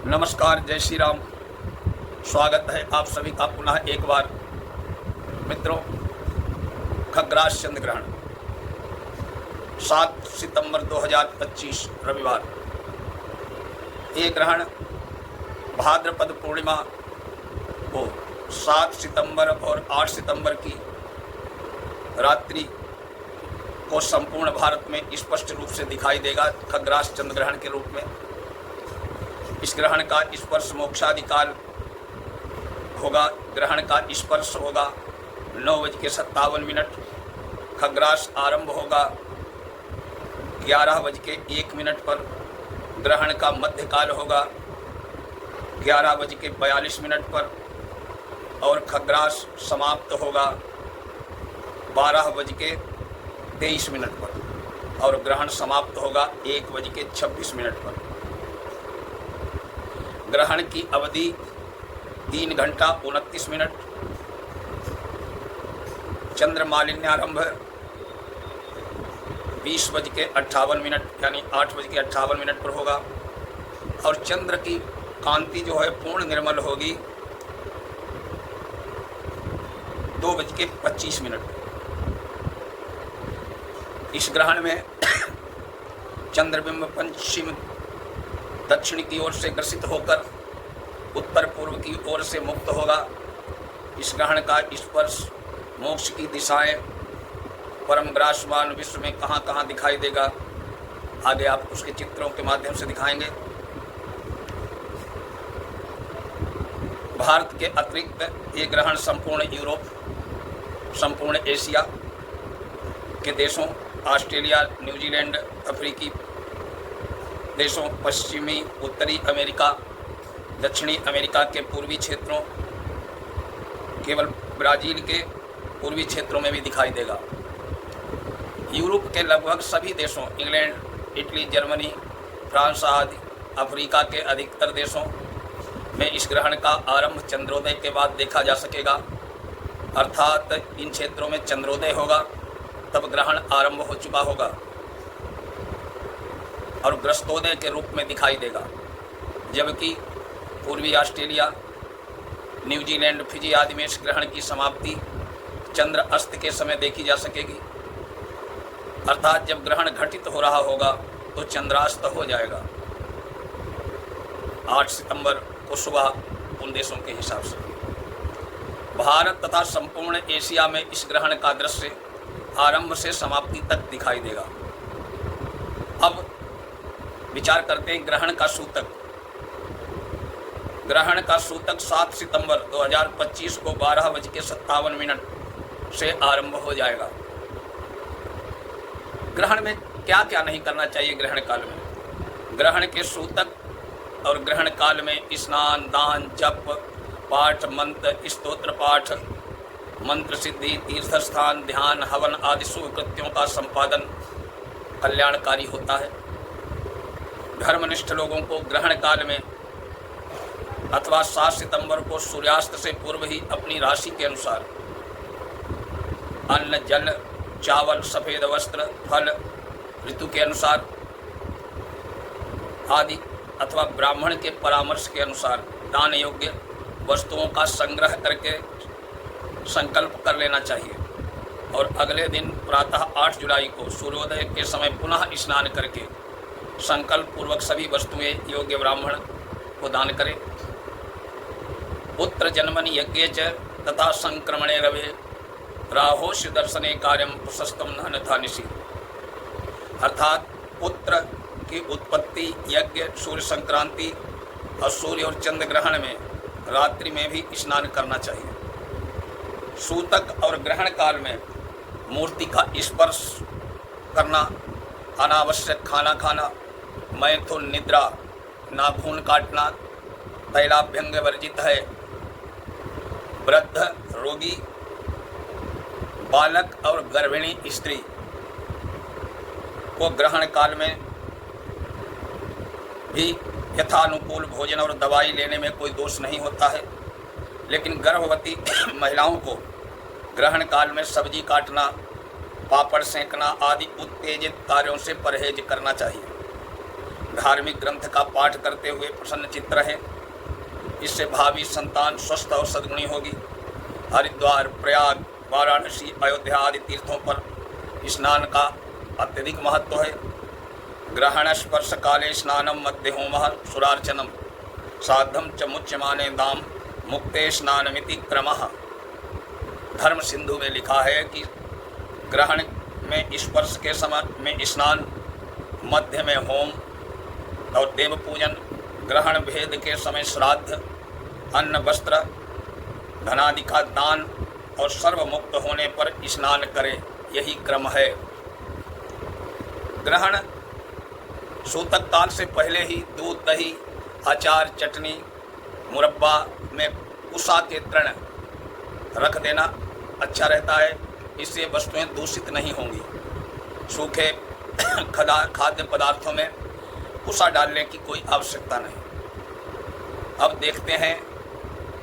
नमस्कार, जय श्री राम। स्वागत है आप सभी का पुनः एक बार। मित्रों, खग्रास चंद्र ग्रहण 7 सितंबर 2025 रविवार। ये ग्रहण भाद्रपद पूर्णिमा को 7 सितंबर और 8 सितंबर की रात्रि को संपूर्ण भारत में स्पष्ट रूप से दिखाई देगा खग्रास चंद्र ग्रहण के रूप में। इस ग्रहण का स्पर्श मोक्षादि काल होगा। ग्रहण का स्पर्श होगा 9:57 खग्रास आरंभ होगा 11:01 पर। ग्रहण का मध्यकाल होगा 11:42 पर और खग्रास समाप्त होगा 12:23 पर और ग्रहण समाप्त होगा 1:26 पर। ग्रहण की अवधि 3 घंटा 29 मिनट। चंद्र मालिन्यारंभ 20:58 यानी 8:58 पर होगा और चंद्र की कांति जो है पूर्ण निर्मल होगी 2:25। इस ग्रहण में चंद्रबिंब पश्चिम दक्षिण की ओर से ग्रसित होकर उत्तर पूर्व की ओर से मुक्त होगा। इस ग्रहण का स्पर्श मोक्ष की दिशाएं परम ग्रासवान विश्व में कहाँ कहाँ दिखाई देगा, आगे आप उसके चित्रों के माध्यम से दिखाएंगे। भारत के अतिरिक्त ये ग्रहण संपूर्ण यूरोप, संपूर्ण एशिया के देशों, ऑस्ट्रेलिया, न्यूजीलैंड, अफ्रीकी देशों, पश्चिमी उत्तरी अमेरिका, दक्षिणी अमेरिका के पूर्वी क्षेत्रों, केवल ब्राज़ील के पूर्वी क्षेत्रों में भी दिखाई देगा। यूरोप के लगभग सभी देशों, इंग्लैंड, इटली, जर्मनी, फ्रांस आदि अफ्रीका के अधिकतर देशों में इस ग्रहण का आरंभ चंद्रोदय के बाद देखा जा सकेगा। अर्थात इन क्षेत्रों में चंद्रोदय होगा तब ग्रहण आरंभ हो चुका होगा और ग्रस्तोदय के रूप में दिखाई देगा। जबकि पूर्वी ऑस्ट्रेलिया, न्यूजीलैंड, फिजी आदि में इस ग्रहण की समाप्ति चंद्र अस्त के समय देखी जा सकेगी। अर्थात जब ग्रहण घटित हो रहा होगा तो चंद्रास्त हो जाएगा 8 सितंबर को सुबह उन देशों के हिसाब से। भारत तथा संपूर्ण एशिया में इस ग्रहण का दृश्य आरंभ से समाप्ति तक दिखाई देगा। अब विचार करते हैं ग्रहण का सूतक। ग्रहण का सूतक 7 सितंबर 2025 को 12:57 से आरंभ हो जाएगा। ग्रहण में क्या क्या नहीं करना चाहिए ग्रहण काल में। ग्रहण के सूतक और ग्रहण काल में स्नान, दान, जप, पाठ, मंत्र, स्तोत्र पाठ, मंत्र सिद्धि, तीर्थ स्थान, ध्यान, हवन आदि शुभ कृत्यों का संपादन कल्याणकारी होता है। धर्मनिष्ठ लोगों को ग्रहण काल में अथवा 7 सितंबर को सूर्यास्त से पूर्व ही अपनी राशि के अनुसार अन्न, जल, चावल, सफ़ेद वस्त्र, फल, ऋतु के अनुसार आदि अथवा ब्राह्मण के परामर्श के अनुसार दान योग्य वस्तुओं का संग्रह करके संकल्प कर लेना चाहिए और अगले दिन प्रातः 8 जुलाई को सूर्योदय के समय पुनः स्नान करके संकल्प पूर्वक सभी वस्तुएं योग्य ब्राह्मण को दान करें। पुत्र जन्मनि यज्ञे च तथा संक्रमणे रवे राहोश दर्शने कार्यम प्रशस्तम न निशि। अर्थात पुत्र की उत्पत्ति, यज्ञ, सूर्य संक्रांति और सूर्य और चंद्र ग्रहण में रात्रि में भी स्नान करना चाहिए। सूतक और ग्रहण काल में मूर्ति का स्पर्श करना, अनावश्यक खाना खाना, मैथुन, निद्रा, नाखून काटना, तैलाभ्यंग वर्जित है। वृद्ध, रोगी, बालक और गर्भिणी स्त्री को ग्रहण काल में भी यथानुकूल भोजन और दवाई लेने में कोई दोष नहीं होता है। लेकिन गर्भवती महिलाओं को ग्रहण काल में सब्जी काटना, पापड़ सेंकना आदि उत्तेजित कार्यों से परहेज करना चाहिए। धार्मिक ग्रंथ का पाठ करते हुए प्रसन्नचित्त रहें। इससे भावी संतान स्वस्थ और सद्गुणी होगी। हरिद्वार, प्रयाग, वाराणसी, अयोध्या आदि तीर्थों पर स्नान का अत्यधिक महत्व है। ग्रहण स्पर्श काले स्नानम मध्य होमः सुरार्चनम साधम च मुच्यमाने दाम मुक्ते स्नानमिति क्रमः। धर्म सिंधु में लिखा है कि ग्रहण में स्पर्श के समय में स्नान, मध्य में होम और देव पूजन, ग्रहण भेद के समय श्राद्ध, अन्न वस्त्र धनादि का दान और सर्वमुक्त होने पर स्नान करें, यही क्रम है। ग्रहण सूतक काल से पहले ही दूध, दही, अचार, चटनी, मुरब्बा में कुसा के तृण रख देना अच्छा रहता है। इससे वस्तुएं दूषित नहीं होंगी। सूखे खाद्य पदार्थों में कुसा डालने की कोई आवश्यकता नहीं। अब देखते हैं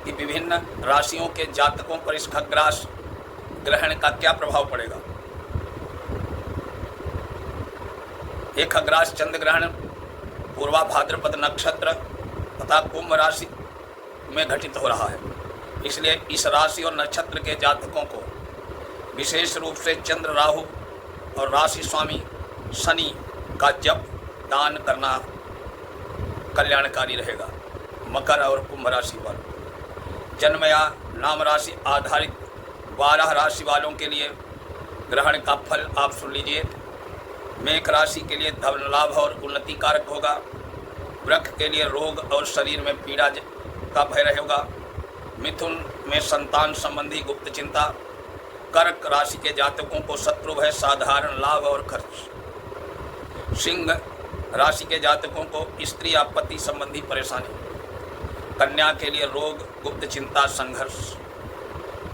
कि विभिन्न राशियों के जातकों पर इस खग्रास ग्रहण का क्या प्रभाव पड़ेगा। एक खग्रास चंद्र ग्रहण पूर्वा भाद्रपद नक्षत्र तथा कुंभ राशि में घटित हो रहा है। इसलिए इस राशि और नक्षत्र के जातकों को विशेष रूप से चंद्र, राहु और राशि स्वामी शनि का जप दान करना कल्याणकारी रहेगा। मकर और कुंभ राशि पर जन्म या नाम राशि आधारित 12 राशि वालों के लिए ग्रहण का फल आप सुन लीजिए। मेष राशि के लिए धन लाभ और उन्नति कारक होगा। वृक्क के लिए रोग और शरीर में पीड़ा का भय रहेगा। मिथुन में संतान संबंधी गुप्त चिंता। कर्क राशि के जातकों को शत्रु भय, साधारण लाभ और खर्च। सिंह राशि के जातकों को स्त्री या पति संबंधी परेशानी। कन्या के लिए रोग, गुप्त चिंता, संघर्ष।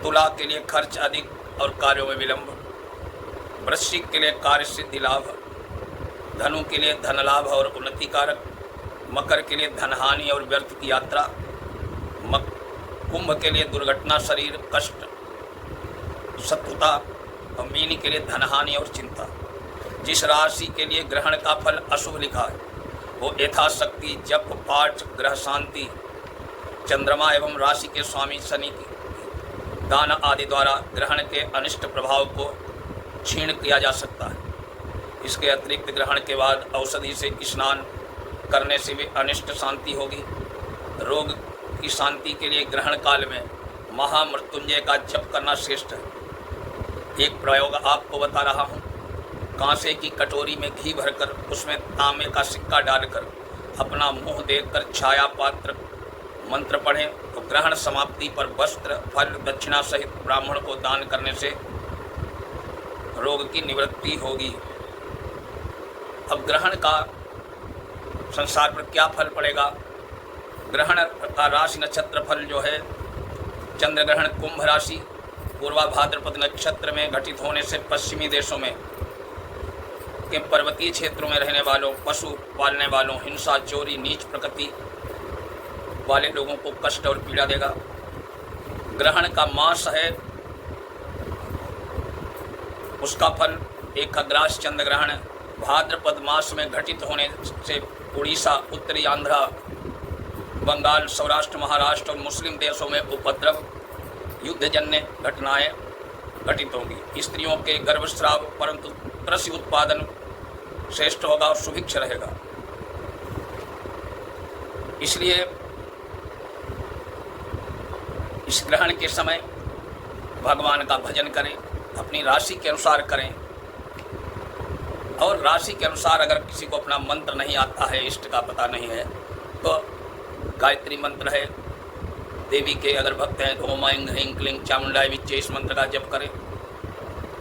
तुला के लिए खर्च अधिक और कार्यों में विलंब। वृश्चिक के लिए कार्य सिद्धि लाभ। धनु के लिए धन लाभ और उन्नति कारक। मकर के लिए धनहानि और व्यर्थ की यात्रा। कुंभ के लिए दुर्घटना, शरीर कष्ट, शत्रुता। और मीन के लिए धनहानि और चिंता। जिस राशि के लिए ग्रहण का फल अशुभ लिखा है वो यथाशक्ति जप, पाठ, ग्रह शांति, चंद्रमा एवं राशि के स्वामी शनि की दान आदि द्वारा ग्रहण के अनिष्ट प्रभाव को क्षीण किया जा सकता है। इसके अतिरिक्त ग्रहण के बाद औषधि से स्नान करने से भी अनिष्ट शांति होगी। रोग की शांति के लिए ग्रहण काल में महामृत्युंजय का जप करना श्रेष्ठ है। एक प्रयोग आपको बता रहा हूँ। कांसे की कटोरी में घी भरकर उसमें तांबे का सिक्का डालकर अपना मुंह देखकर छाया पात्र मंत्र पढ़ें तो ग्रहण समाप्ति पर वस्त्र, फल, दक्षिणा सहित ब्राह्मण को दान करने से रोग की निवृत्ति होगी। अब ग्रहण का संसार पर क्या फल पड़ेगा। ग्रहण का राशि नक्षत्र फल जो है, चंद्र ग्रहण कुंभ राशि पूर्वा भाद्रपद नक्षत्र में घटित होने से पश्चिमी देशों में के पर्वतीय क्षेत्रों में रहने वालों, पशु पालने वालों, हिंसा, चोरी, नीच प्रकृति वाले लोगों को कष्ट और पीड़ा देगा। ग्रहण का मास है, उसका फल एक खग्रास चंद्र ग्रहण भाद्रपद मास में घटित होने से उड़ीसा, उत्तरी आंध्रा, बंगाल, सौराष्ट्र, महाराष्ट्र और मुस्लिम देशों में उपद्रव, युद्धजन्य घटनाएं घटित होंगी। स्त्रियों के गर्भस्राव, परंतु कृषि उत्पादन श्रेष्ठ होगा और सुभिक्ष रहेगा। इसलिए इस ग्रहण के समय भगवान का भजन करें, अपनी राशि के अनुसार करें। और राशि के अनुसार अगर किसी को अपना मंत्र नहीं आता है, इष्ट का पता नहीं है, तो गायत्री मंत्र है। देवी के अगर भक्त हैं तो ओम ऐं ह्रीं क्लीं चामुंडाय विच्चे इस मंत्र का जप करें।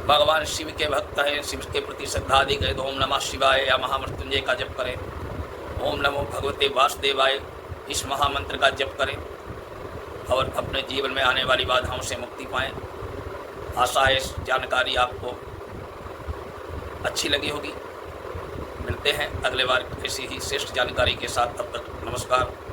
भगवान शिव के भक्त हैं, शिव के प्रति श्रद्धा अधिक है तो ओम नमः शिवाय या महामृत्युंजय का जप करें। ओम नमो भगवते वासुदेवाय इस महामंत्र का जप करें और अपने जीवन में आने वाली बाधाओं से मुक्ति पाएं। आशा है इस जानकारी आपको अच्छी लगी होगी। मिलते हैं अगले बार ऐसी ही श्रेष्ठ जानकारी के साथ। तब तक नमस्कार।